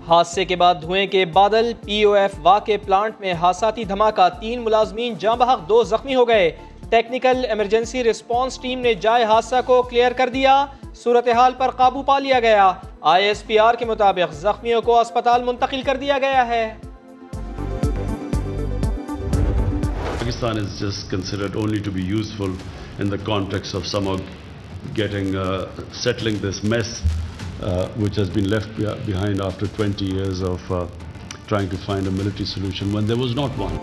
हादसे के बाद धुएं के बादल। POF वाक़े प्लांट में हादसाती धमाका, 3 मुलाजमीन जाँ बहक, 2 जख्मी हो गए। टेक्निकल इमरजेंसी रिस्पांस टीम ने जाए हादसा को क्लियर कर दिया, सूरत हाल पर काबू पा लिया गया। ISPR के मुताबिक जख्मियों को अस्पताल मुंतकिल कर दिया गया है। Pakistan is just considered only to be useful in the context of somehow settling this mess which has been left behind after 20 years of trying to find a military solution when there was not one.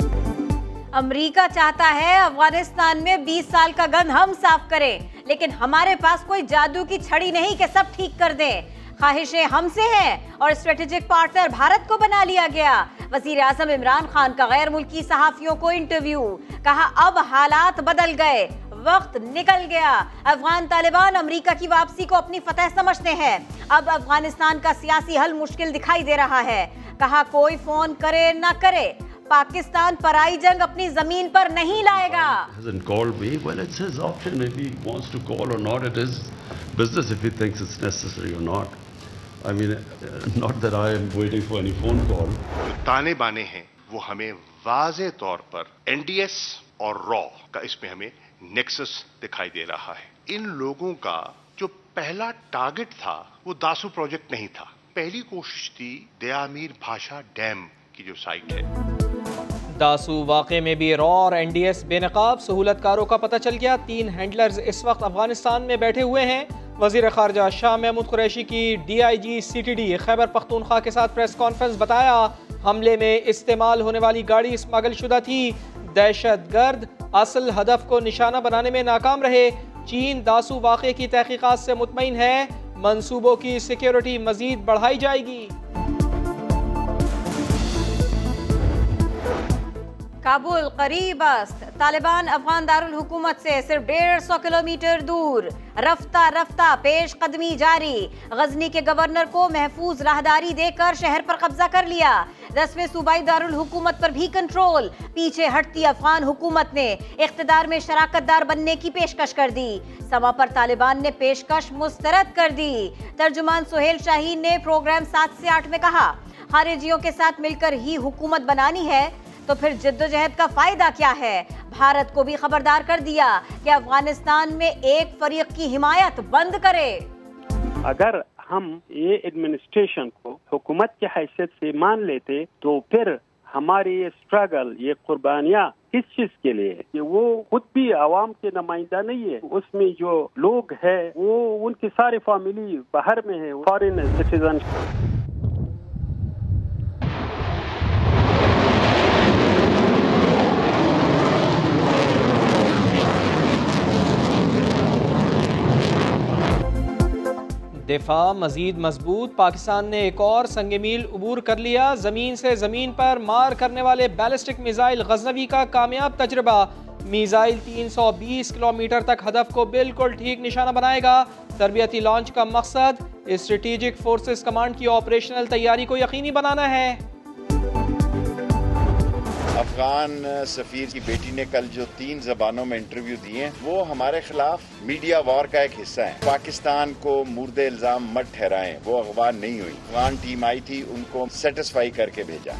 America चाहता है अफगानिस्तान में 20 साल का गंद हम साफ करें, लेकिन हमारे पास कोई जादू की छड़ी नहीं कि सब ठीक कर दें। ख्वाहिशें हमसे हैं और स्ट्रेटेजिक पार्टनर भारत को बना लिया गया। वजीर आजम इमरान खान का गैर मुल्की सहाफियों को इंटरव्यू, कहा अब हालात बदल गए, वक्त निकल गया। अफगान तालिबान अमेरिका की वापसी को अपनी फतह समझते हैं। अब अफगानिस्तान का सियासी हल मुश्किल दिखाई दे रहा है। कहा कोई फोन करे ना करे, पाकिस्तान पराई जंग अपनी जमीन पर नहीं लाएगा। Hasn't called me. Well, it's his option if he wants to call or not. It is business if he thinks it's necessary or not. I mean, not that I am waiting for any phone call. जो ताने बाने हैं वो हमें वाज़े तौर पर NDS और रॉ का इसमें हमें नेक्सस दिखाई दे रहा है। इन लोगों का जो पहला टारगेट था वो दासू प्रोजेक्ट नहीं था। पहली कोशिश थी दयामीर भाषा डैम की जो साइट है। दासू वाक़े में भी रॉ और NDS बेनकाब, सहूलतकारों का पता चल गया। 3 हैंडलर्स इस वक्त अफगानिस्तान में बैठे हुए हैं। वज़ीर ख़ारजा शाह महमूद कुरैशी की DIG CTD खैबर पख्तूनख्वा के साथ प्रेस कॉन्फ्रेंस, बताया हमले में इस्तेमाल होने वाली गाड़ी स्मगल शुदा थी। दहशतगर्द असल हदफ को निशाना बनाने में नाकाम रहे। चीन दासू वाक़े की तहकीकात से मुतमईन है, मंसूबों की सिक्योरिटी मजीद बढ़ाई जाएगी। काबुल करीब अस्त, तालिबान अफगान दारुल हुकूमत से सिर्फ 150 किलोमीटर दूर, रफ्ता रफ्ता पेश कदमी जारी। गजनी के गवर्नर को महफूज राहदारी देकर शहर पर कब्जा कर लिया। 10वें सूबाई दारुल हुकूमत पर भी कंट्रोल। पीछे हटती अफगान हुकूमत ने इख्तिदार में शराकतदार बनने की पेशकश कर दी। समा पर तालिबान ने पेशकश मुस्तरद कर दी। तर्जुमान सुहेल शाहीन ने प्रोग्राम 7 से 8 में कहा, खारिजियों के साथ मिलकर ही हुकूमत बनानी है तो फिर जिद्दोजहद का फायदा क्या है। भारत को भी खबरदार कर दिया कि अफगानिस्तान में एक फरीक की हिमायत बंद करे। अगर हम ये एडमिनिस्ट्रेशन को हुकूमत की हैसियत से मान लेते तो फिर हमारी ये स्ट्रगल, ये कुर्बानियाँ किस चीज के लिए है? वो खुद भी आवाम के नुमाइंदा नहीं है। उसमें जो लोग हैं वो उनकी सारी फैमिली बाहर में है, फॉरेन सिटीजन। दिफा मजीद मजबूत, पाकिस्तान ने एक और संग मील अबूर कर लिया। जमीन से जमीन पर मार करने वाले बैलिस्टिक मिसाइल गजनवी का कामयाब तजर्बा। मिसाइल 320 किलोमीटर तक हदफ को बिल्कुल ठीक निशाना बनाएगा। तरबियती लॉन्च का मकसद स्ट्रेटेजिक फोर्सेस कमांड की ऑपरेशनल तैयारी को यकीनी बनाना है। अफगान सफीर की बेटी ने कल जो 3 ज़बानों में इंटरव्यू दिए वो हमारे खिलाफ मीडिया वॉर का एक हिस्सा है। पाकिस्तान को मुर्दे इल्जाम मत ठहराएं, वो अगवा नहीं हुई। अफगान टीम आई थी, उनको सेटिस्फाई करके भेजा।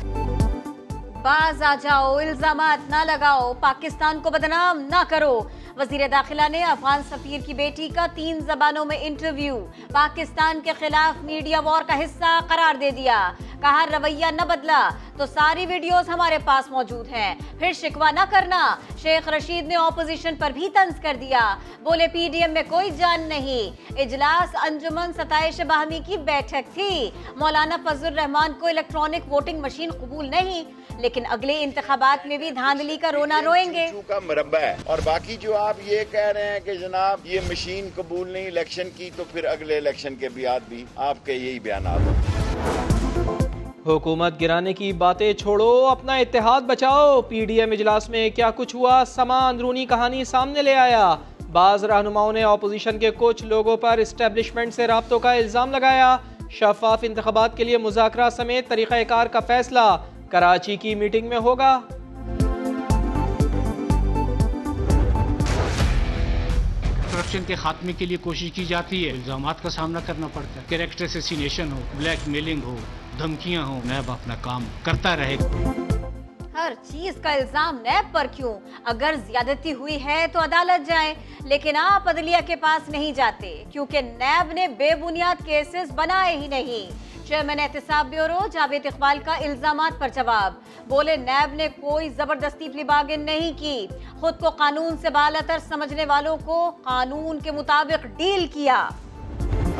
बाज आ जाओ, इल्जामात ना लगाओ, पाकिस्तान को बदनाम ना करो। वजीर दाखिला ने अफगान सफीर की बेटी का 3 ज़बानों में इंटरव्यू पाकिस्तान के खिलाफ मीडिया वॉर का हिस्सा करार दे दिया। कहा रवैया न बदला तो सारी वीडियोस हमारे पास मौजूद हैं, फिर शिकवा न करना। शेख रशीद ने ऑपोजिशन पर भी तंज कर दिया, बोले PDM में कोई जान नहीं। इजलास अंजुमन सताइश बाहमी की बैठक थी। मौलाना फजल रहमान को इलेक्ट्रॉनिक वोटिंग मशीन कबूल नहीं, लेकिन अगले इंतखाबात में भी धांधली का रोना रोएंगे। का मुरब्बा है। और बाकी जो आप ये कह रहे हैं कि जनाब ये मशीन कबूल नहीं इलेक्शन की, तो फिर अगले इलेक्शन के बाद भी आपके यही बयान हैं। हुकूमत गिराने की बातें छोड़ो, अपना इत्तेहाद बचाओ। PDM इजलास में क्या कुछ हुआ, समा अंदरूनी कहानी सामने ले आया। बाज रहनुमाओं ने अपोजिशन के कुछ लोगों पर इस्टेब्लिशमेंट से राब्तों का इल्जाम लगाया। शफाफ इंतखाबात के लिए मुज़ाकरा समेत तरीक़ाकार का फैसला कराची की मीटिंग में होगा। करप्शन के खात्मे के लिए कोशिश की जाती है, इल्जामात का सामना करना पड़ता है। कैरेक्टर असैसिनेशन हो, ब्लैकमेलिंग हो, धमकियां हो, नैब अपना काम करता रहेगा। हर चीज का इल्जाम नैब पर क्यों? अगर ज्यादती हुई है तो अदालत जाएं, लेकिन आप अदलिया के पास नहीं जाते क्योंकि नैब ने बेबुनियाद केसेस बनाए ही नहीं। चेयरमैन एहतिसाब ब्यूरो जावेद इकबाल का इल्जामात पर जवाब, बोले नैब ने कोई जबरदस्ती प्ली बार्गेन नहीं की, खुद को कानून से बालातर समझने वालों को कानून के मुताबिक डील किया।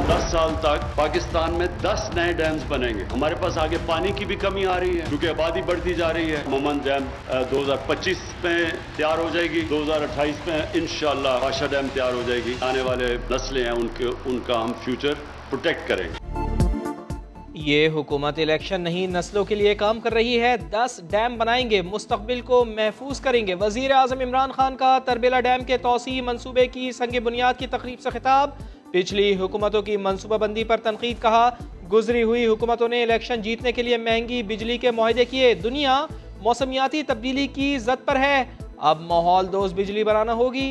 10 साल तक पाकिस्तान में 10 नए डैम्स बनेंगे। हमारे पास आगे पानी की भी कमी आ रही है क्योंकि आबादी बढ़ती जा रही है। मोमन डैम 2025 में तैयार हो जाएगी, 2028 में इंशाअल्लाह आशा डैम तैयार हो जाएगी। आने वाले नस्लें हैं उनका हम फ्यूचर प्रोटेक्ट करेंगे। ये हुकूमत इलेक्शन नहीं नस्लों के लिए काम कर रही है। 10 डैम बनाएंगे, मुस्तकबिल को महफूज करेंगे। वजीर आजम इमरान खान का तरबेला डैम के तौसी मंसूबे की संग बुनियाद की तकरीब से खिताब, पिछली हुकूमतों की मनसूबाबंदी पर तनकीद, कहा गुजरी हुई हुकूमतों ने इलेक्शन जीतने के लिए महंगी बिजली के मुआहदे किए। दुनिया मौसमियाती तब्दीली की जद पर है, अब माहौल दोस्त बिजली बनाना होगी।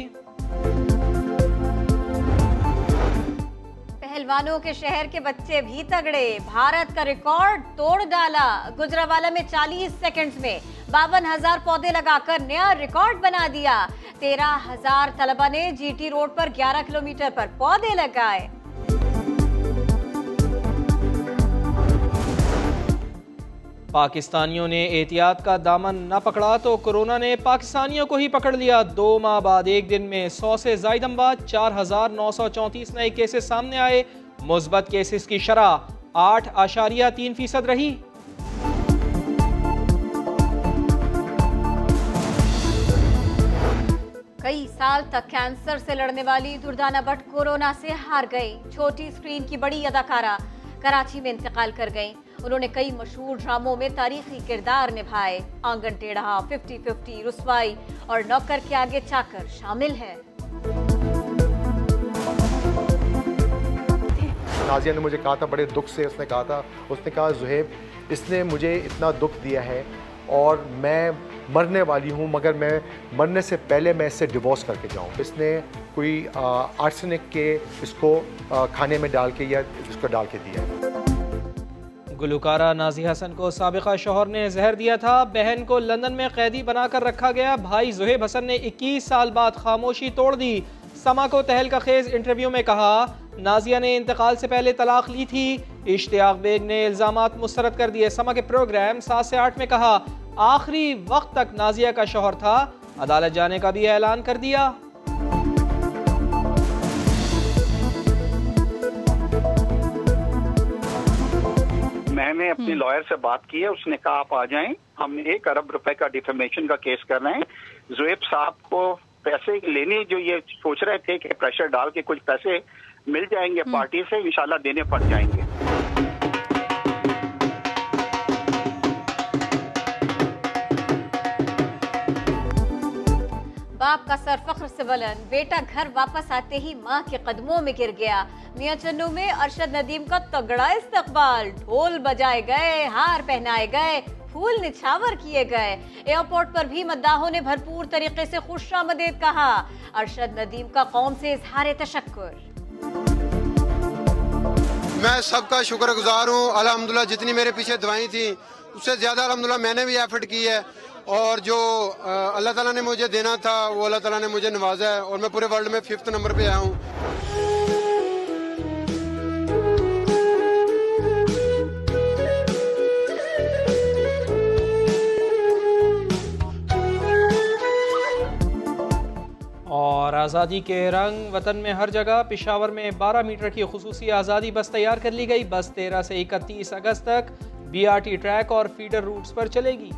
पहलवानों के शहर के बच्चे भी तगड़े, भारत का रिकॉर्ड तोड़ डाला। गुजरावाला में 40 सेकंड्स में 52,000 पौधे लगाकर नया रिकॉर्ड बना दिया। 13,000 तलबा ने जीटी रोड पर 11 किलोमीटर पर पौधे लगाए। पाकिस्तानियों ने एहतियात का दामन न पकड़ा तो कोरोना ने पाकिस्तानियों को ही पकड़ लिया। 2 माह बाद एक दिन में 100 से ज़ायद अमवात, 4,934 नए केसेस सामने आए। मुस्बत केसेस की शरह 8.3% रही। कई साल तक कैंसर से लड़ने वाली दुर्दाना भट्ट कोरोना से हार गई। छोटी स्क्रीन की बड़ी अदाकारा कराची में इंतकाल कर गईं। उन्होंने कई मशहूर ड्रामों में तारीखी किरदार निभाए। आंगन टेढ़ा, 50-50, रुसवाई और नौकर के आगे चाकर शामिल है। नाजिया ने मुझे कहा था, बड़े दुख से उसने कहा ज़ुहैब, इसने मुझे इतना दुख दिया है और मैं मरने वाली हूँ, मगर मैं मरने से पहले मैं इससे डिवोर्स करके जाऊँ। इसने कोई आर्सेनिक के इसको खाने में डाल के या इसको डाल के दिया है। गुलकारा नाज़िया हसन को साबिका शौहर ने जहर दिया था। बहन को लंदन में कैदी बनाकर रखा गया। भाई ज़ुहैब हसन ने 21 साल बाद खामोशी तोड़ दी। समा को तहलका खेज इंटरव्यू में कहा, नाज़िया ने इंतकाल से पहले तलाक ली थी। इश्तियाक बेग ने इल्जामात मुस्तरद कर दिए। समा के प्रोग्राम 7 से 8 में कहा, आखिरी वक्त तक नाज़िया का शौहर था। अदालत जाने का भी ऐलान कर दिया। मैंने अपनी लॉयर से बात की है, उसने कहा आप आ जाएं, हम 1 अरब रुपए का डिफेमेशन का केस कर रहे हैं। ज़ुहैब साहब को पैसे लेने जो ये सोच रहे थे कि प्रेशर डाल के कुछ पैसे मिल जाएंगे पार्टी से, इंशाल्लाह देने पड़ जाएंगे। बाप का सर फख्र से बुलंद, बेटा घर वापस आते ही मां के कदमों में गिर गया। मियां चन्नू में अरशद नदीम का तगड़ा इस्तकबाल, ढोल बजाए गए, हार पहनाए गए, फूल निछावर किए गए। एयरपोर्ट पर भी मद्दाहों ने भरपूर तरीके से खुशामदीद कहा। अरशद नदीम का कौम से इजहार तशक्कुर। मैं सबका शुक्रगुजार हूँ। अल्हम्दुलिल्लाह जितनी मेरे पीछे दवाई थी उससे ज्यादा अल्हम्दुलिल्लाह मैंने भी एफर्ट की है, और जो अल्लाह ताला ने मुझे देना था वो अल्लाह ताला ने मुझे नवाजा है, और मैं पूरे वर्ल्ड में 5th नंबर पे आया हूँ। और आज़ादी के रंग वतन में हर जगह। पेशावर में 12 मीटर की खुसूसी आज़ादी बस तैयार कर ली गई। बस 13 से 31 अगस्त तक BRT ट्रैक और फीडर रूट्स पर चलेगी।